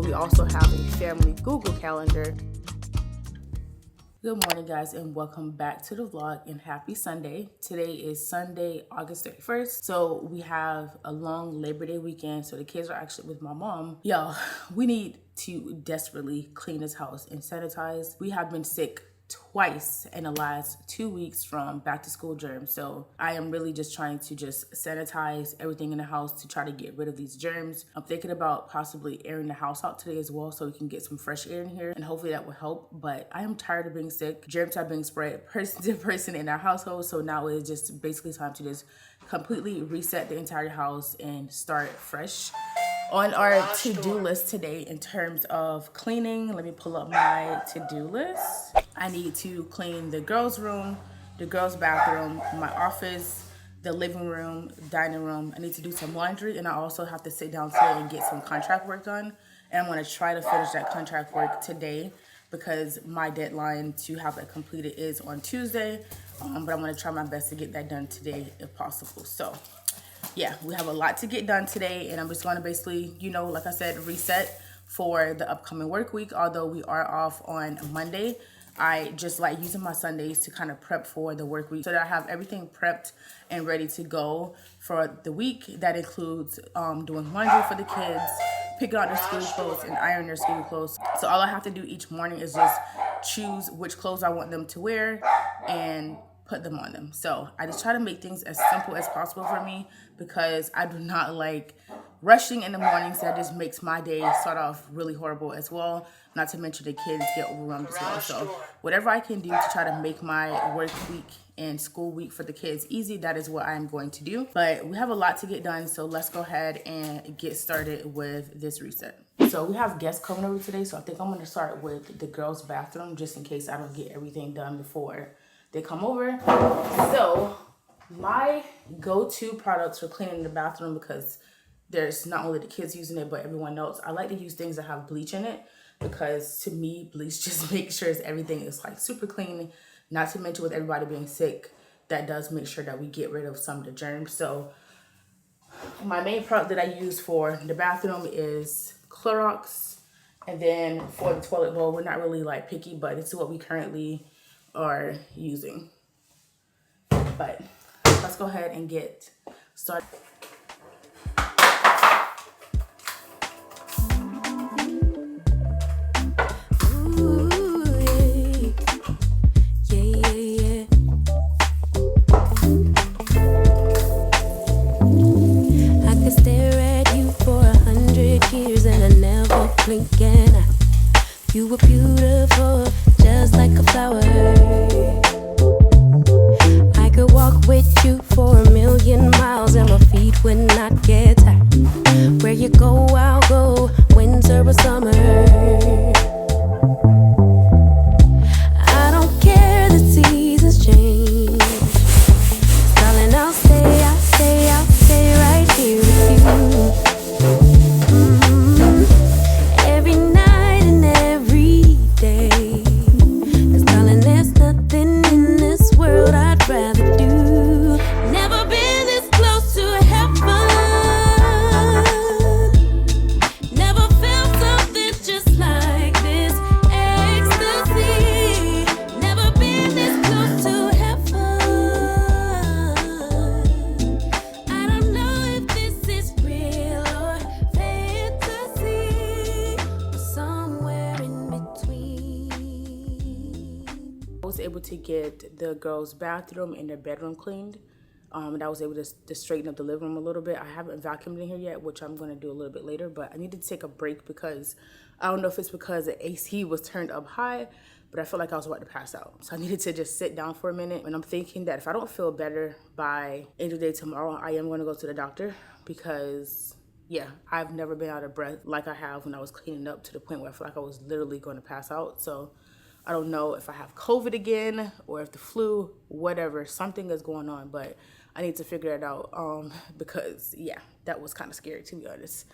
but we also have a family Google Calendar. Good morning, guys, and welcome back to the vlog, and happy Sunday. Today is Sunday, August 31st. So we have a long Labor Day weekend. So the kids are actually with my mom. Y'all, we need to desperately clean this house and sanitize. We have been sick twice in the last 2 weeks from back to school germs. So I am really just trying to just sanitize everything in the house to try to get rid of these germs. I'm thinking about possibly airing the house out today as well so we can get some fresh air in here, and hopefully that will help. But I am tired of being sick. Germs are being spread person to person in our household. So now it's just basically time to just completely reset the entire house and start fresh. On our to-do list today in terms of cleaning, let me pull up my to-do list. I need to clean the girls' room, the girls' bathroom, my office, the living room, dining room. I need to do some laundry, and I also have to sit down today and get some contract work done. And I'm gonna try to finish that contract work today because my deadline to have it completed is on Tuesday. But I'm gonna try my best to get that done today if possible. So yeah, we have a lot to get done today, and I'm just going to basically, like I said, reset for the upcoming work week. Although we are off on Monday, I just like using my Sundays to kind of prep for the work week so that I have everything prepped and ready to go for the week. That includes doing laundry for the kids, picking out their school clothes, and ironing their school clothes. So all I have to do each morning is just choose which clothes I want them to wear and put them on them. So I just try to make things as simple as possible for me because I do not like rushing in the mornings. That just makes my day start off really horrible as well. Not to mention the kids get overwhelmed as well. So whatever I can do to try to make my work week and school week for the kids easy, that is what I'm going to do. But we have a lot to get done, so let's go ahead and get started with this reset. So we have guests coming over today, so I think I'm going to start with the girls' bathroom just in case I don't get everything done before they come over. So my go-to products for cleaning the bathroom, because there's not only the kids using it but everyone else, I like to use things that have bleach in it, because to me bleach just makes sure everything is like super clean. Not to mention with everybody being sick, that does make sure that we get rid of some of the germs. So my main product that I use for the bathroom is Clorox, and then for the toilet bowl, we're not really like picky, but it's what we currently are using. But let's go ahead and get started. I could stare at you for 100 years and I never blink an eye. You were beautiful, just like a flower. I could walk with you for 1,000,000 miles and my feet would not get tired. Where you go, I'll go, winter or summer. I don't care, the seasons change. Darling, I'll stay right here with you. Every night and every day. 'Cause darling, there's nothing in this world I'd rather do. Never been this close to heaven. Never felt something just like this. Ecstasy. Never been this close to heaven. I don't know if this is real or fantasy, or somewhere in between. I was able to get the girls' bathroom and their bedroom cleaned. And I was able to straighten up the living room a little bit. I haven't vacuumed in here yet, which I'm going to do a little bit later, but I need to take a break because I don't know if it's because the AC was turned up high, but I felt like I was about to pass out. So I needed to just sit down for a minute. And I'm thinking that if I don't feel better by end of the day tomorrow, I am going to go to the doctor because, yeah, I've never been out of breath like I have when I was cleaning up, to the point where I feel like I was literally going to pass out. So I don't know if I have COVID again or if the flu, whatever, something is going on, but I need to figure it out because, yeah, that was kind of scary, to be honest.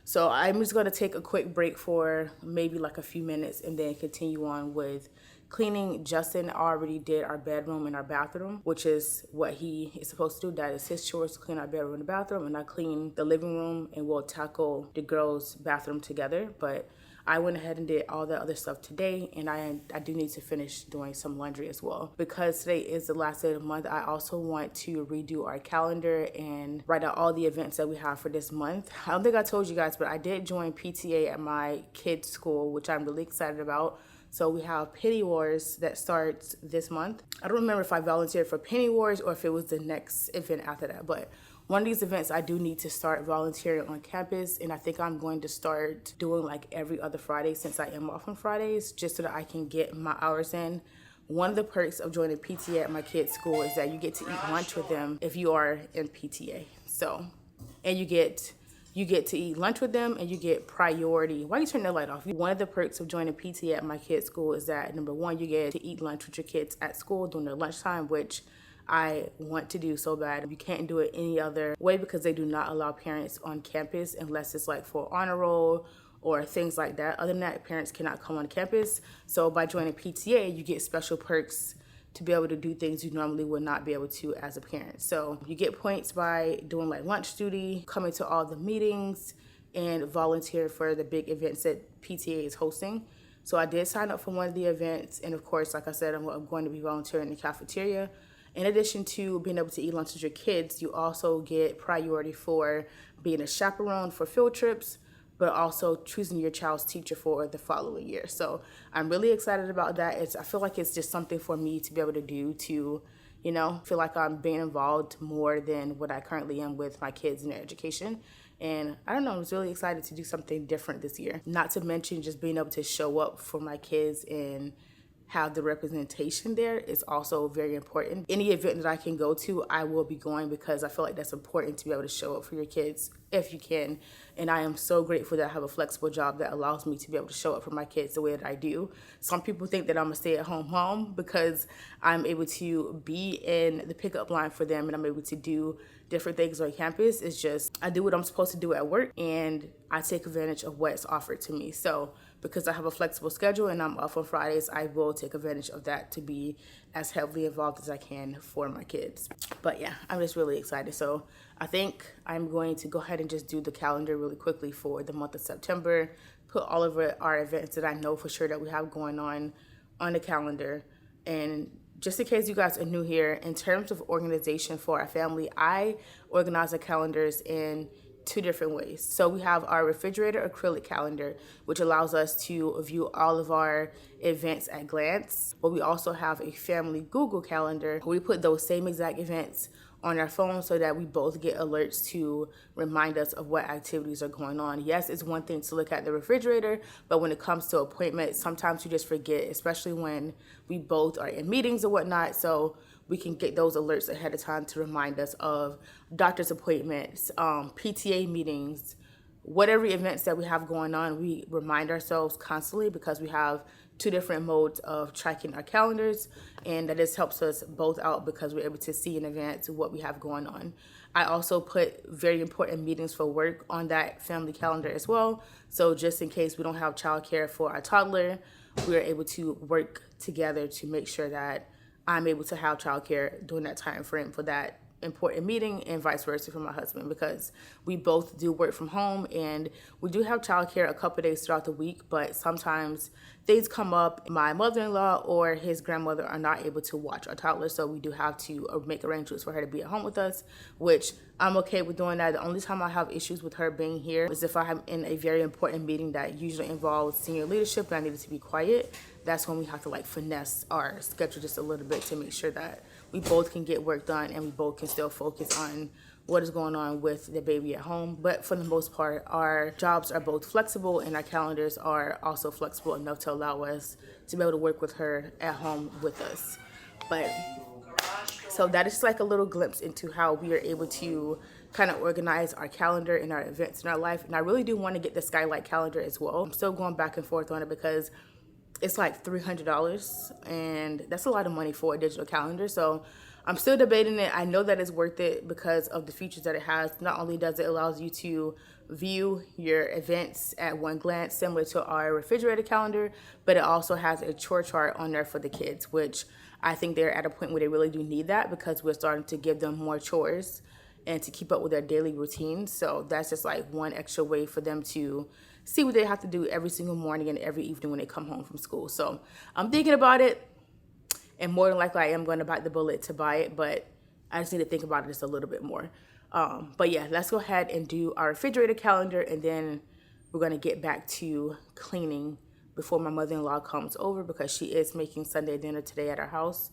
So I'm just going to take a quick break for maybe like a few minutes and then continue on with cleaning. Justin already did our bedroom and our bathroom, which is what he is supposed to do. That is his chores, to clean our bedroom and the bathroom, and I clean the living room, and we'll tackle the girls' bathroom together. But I went ahead and did all the other stuff today, and I do need to finish doing some laundry as well. Because today is the last day of the month, I also want to redo our calendar and write out all the events that we have for this month. I don't think I told you guys, but I did join PTA at my kids' school, which I'm really excited about. So we have Penny Wars that starts this month. I don't remember if I volunteered for Penny Wars or if it was the next event after that, but one of these events I do need to start volunteering on campus, and I think I'm going to start doing like every other Friday since I am off on Fridays, just so that I can get my hours in. One of the perks of joining PTA at my kids' school is that you get to eat lunch with them if you are in PTA. So, and you get to eat lunch with them, and you get priority. Why you turn the light off? One of the perks of joining PTA at my kids' school is that, number one, you get to eat lunch with your kids at school during their lunchtime, which I want to do so bad. You can't do it any other way because they do not allow parents on campus unless it's like for honor roll or things like that. Other than that, parents cannot come on campus. So by joining PTA, you get special perks to be able to do things you normally would not be able to as a parent. So you get points by doing like lunch duty, coming to all the meetings, and volunteer for the big events that PTA is hosting. So I did sign up for one of the events, and of course, like I said, I'm going to be volunteering in the cafeteria. In addition to being able to eat lunch with your kids, you also get priority for being a chaperone for field trips, but also choosing your child's teacher for the following year. So I'm really excited about that. I feel like it's just something for me to be able to do to, feel like I'm being involved more than what I currently am with my kids and their education. And I don't know, I was really excited to do something different this year. Not to mention just being able to show up for my kids and have the representation there is also very important. Any event that I can go to, I will be going because I feel like that's important to be able to show up for your kids if you can. And I am so grateful that I have a flexible job that allows me to be able to show up for my kids the way that I do. Some people think that I'm a stay-at-home mom because I'm able to be in the pickup line for them and I'm able to do different things on campus. It's just I do what I'm supposed to do at work and I take advantage of what's offered to me. So because I have a flexible schedule and I'm off on Fridays, I will take advantage of that to be as heavily involved as I can for my kids. But yeah, I'm just really excited. So I think I'm going to go ahead and just do the calendar really quickly for the month of September, put all of our events that I know for sure that we have going on the calendar. And just in case you guys are new here, in terms of organization for our family, I organize the calendars in two different ways. So we have our refrigerator acrylic calendar, which allows us to view all of our events at glance. But we also have a family Google calendar where we put those same exact events on our phone so that we both get alerts to remind us of what activities are going on. Yes, it's one thing to look at the refrigerator, but when it comes to appointments, sometimes you just forget, especially when we both are in meetings or whatnot. So we can get those alerts ahead of time to remind us of doctor's appointments, PTA meetings, whatever events that we have going on. We remind ourselves constantly because we have two different modes of tracking our calendars, and that just helps us both out because we're able to see in advance what we have going on. I also put very important meetings for work on that family calendar as well. So just in case we don't have childcare for our toddler, we're able to work together to make sure that I'm able to have childcare during that time frame for that important meeting, and vice versa for my husband, because we both do work from home and we do have childcare a couple of days throughout the week, but sometimes things come up. My mother-in-law or his grandmother are not able to watch our toddler, so we do have to make arrangements for her to be at home with us, which I'm okay with doing that. The only time I have issues with her being here is if I'm in a very important meeting that usually involves senior leadership and I needed to be quiet. That's when we have to finesse our schedule just a little bit to make sure that we both can get work done and we both can still focus on what is going on with the baby at home. But for the most part, our jobs are both flexible and our calendars are also flexible enough to allow us to be able to work with her at home with us. But so that is a little glimpse into how we are able to kind of organize our calendar and our events in our life. And I really do want to get the Skylight calendar as well. I'm still going back and forth on it because it's like $300 and that's a lot of money for a digital calendar. So I'm still debating it. I know that it's worth it because of the features that it has. Not only does it allow you to view your events at one glance, similar to our refrigerator calendar, but it also has a chore chart on there for the kids, which I think they're at a point where they really do need that because we're starting to give them more chores and to keep up with their daily routines. So that's just one extra way for them to see what they have to do every single morning and every evening when they come home from school. So I'm thinking about it, and more than likely I am going to bite the bullet to buy it, but I just need to think about it just a little bit more. But yeah, let's go ahead and do our refrigerator calendar, and then we're going to get back to cleaning before my mother-in-law comes over, because she is making Sunday dinner today at our house.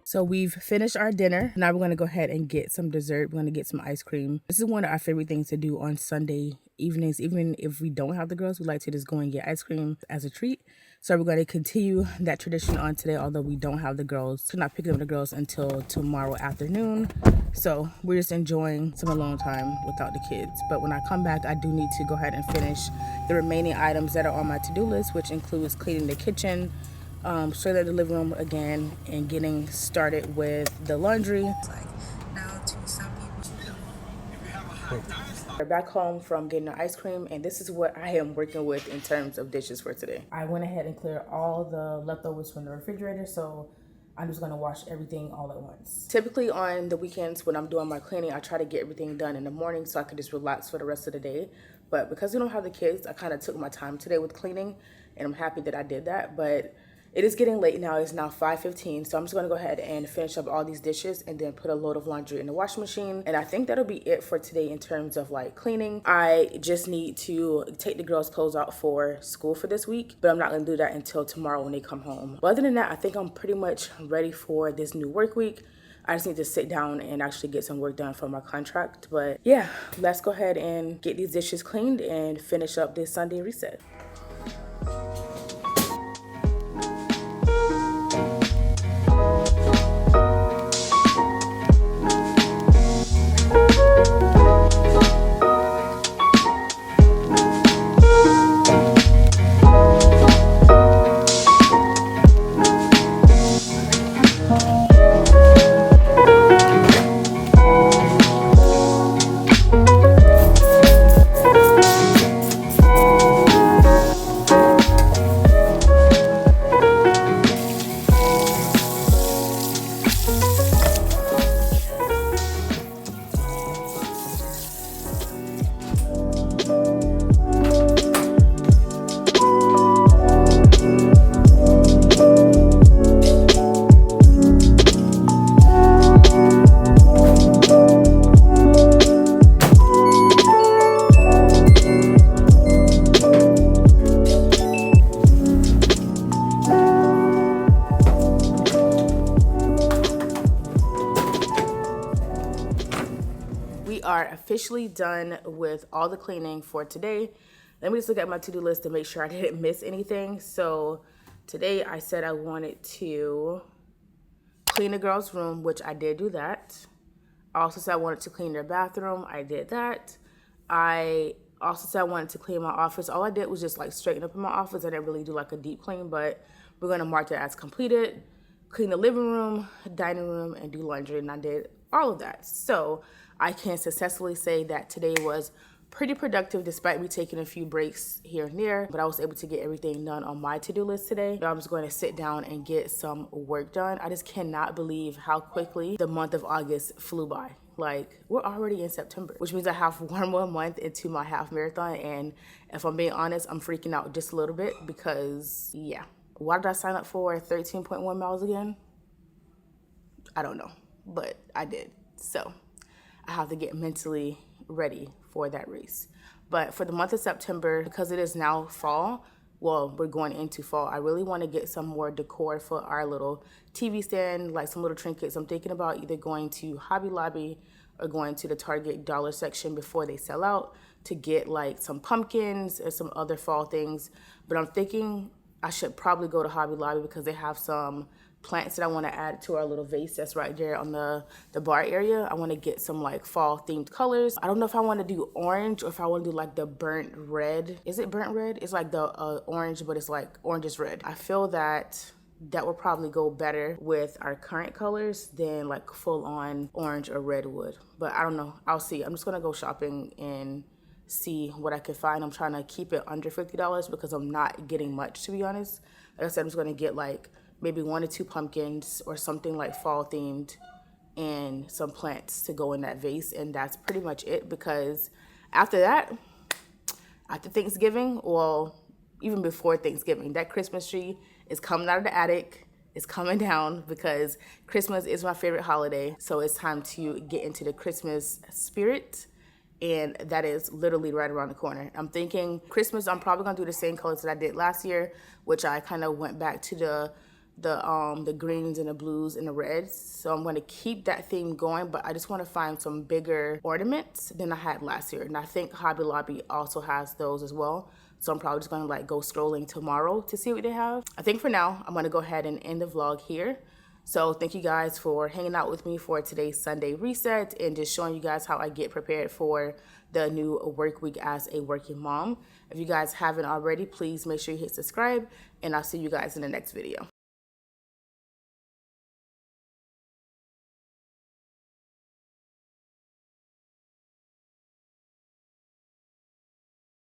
So we've finished our dinner. Now we're gonna go ahead and get some dessert. We're gonna get some ice cream. This is one of our favorite things to do on Sunday evenings. Even if we don't have the girls, we like to just go and get ice cream as a treat. So we're gonna continue that tradition on today, although we don't have the girls. We're not picking up the girls until tomorrow afternoon. So we're just enjoying some alone time without the kids. But when I come back, I do need to go ahead and finish the remaining items that are on my to-do list, which includes cleaning the kitchen, straight out the living room again, and getting started with the laundry. We're back home from getting the ice cream, and this is what I am working with in terms of dishes for today. I went ahead and cleared all the leftovers from the refrigerator, so I'm just gonna wash everything all at once. Typically on the weekends when I'm doing my cleaning, I try to get everything done in the morning so I can just relax for the rest of the day. But because we don't have the kids, I kind of took my time today with cleaning, and I'm happy that I did that. But it is getting late now. It's now 5:15, so I'm just gonna go ahead and finish up all these dishes and then put a load of laundry in the washing machine. And I think that'll be it for today in terms of like cleaning. I just need to take the girls' clothes out for school for this week, but I'm not gonna do that until tomorrow when they come home. But other than that, I think I'm pretty much ready for this new work week. I just need to sit down and actually get some work done for my contract. But yeah, let's go ahead and get these dishes cleaned and finish up this Sunday reset. Are officially done with all the cleaning for today. Let me just look at my to-do list to make sure I didn't miss anything. So today I said I wanted to clean the girls' room, which I did do that. I also said I wanted to clean their bathroom. I did that. I also said I wanted to clean my office. All I did was just like straighten up in my office. I didn't really do like a deep clean, but we're gonna mark that as completed. Clean the living room, dining room, and do laundry, and I did all of that. So I can successfully say that today was pretty productive despite me taking a few breaks here and there, but I was able to get everything done on my to-do list today. So I'm just going to sit down and get some work done. I just cannot believe how quickly the month of August flew by. Like, we're already in September, which means I have one more month into my half marathon, and if I'm being honest, I'm freaking out just a little bit because, yeah. Why did I sign up for 13.1 miles again? I don't know, but I did. So I have to get mentally ready for that race. But for the month of September, because it is now fall, well, we're going into fall, I really want to get some more decor for our little TV stand, like some little trinkets. I'm thinking about either going to Hobby Lobby or going to the Target dollar section before they sell out to get like some pumpkins or some other fall things. But I'm thinking I should probably go to Hobby Lobby because they have some plants that I want to add to our little vase that's right there on the bar area. I want to get some like fall themed colors. I don't know if I want to do orange or if I want to do like the burnt red. Is it burnt red? It's like the orange, but it's like orange is red. I feel that would probably go better with our current colors than like full on orange or red would. But I don't know. I'll see. I'm just going to go shopping and see what I can find. I'm trying to keep it under $50 because I'm not getting much, to be honest. Like I said, I'm just going to get like maybe 1 or 2 pumpkins or something like fall themed and some plants to go in that vase, and that's pretty much it. Because after that, after Thanksgiving, well, even before Thanksgiving, that Christmas tree is coming out of the attic. It's coming down because Christmas is my favorite holiday. So it's time to get into the Christmas spirit, and that is literally right around the corner. I'm thinking Christmas, I'm probably gonna do the same colors that I did last year, which I kind of went back to the greens and the blues and the reds. So I'm going to keep that theme going, but I just want to find some bigger ornaments than I had last year. And I think Hobby Lobby also has those as well. So I'm probably just going to like go scrolling tomorrow to see what they have. I think for now, I'm going to go ahead and end the vlog here. So thank you guys for hanging out with me for today's Sunday reset and just showing you guys how I get prepared for the new work week as a working mom. If you guys haven't already, please make sure you hit subscribe, and I'll see you guys in the next video.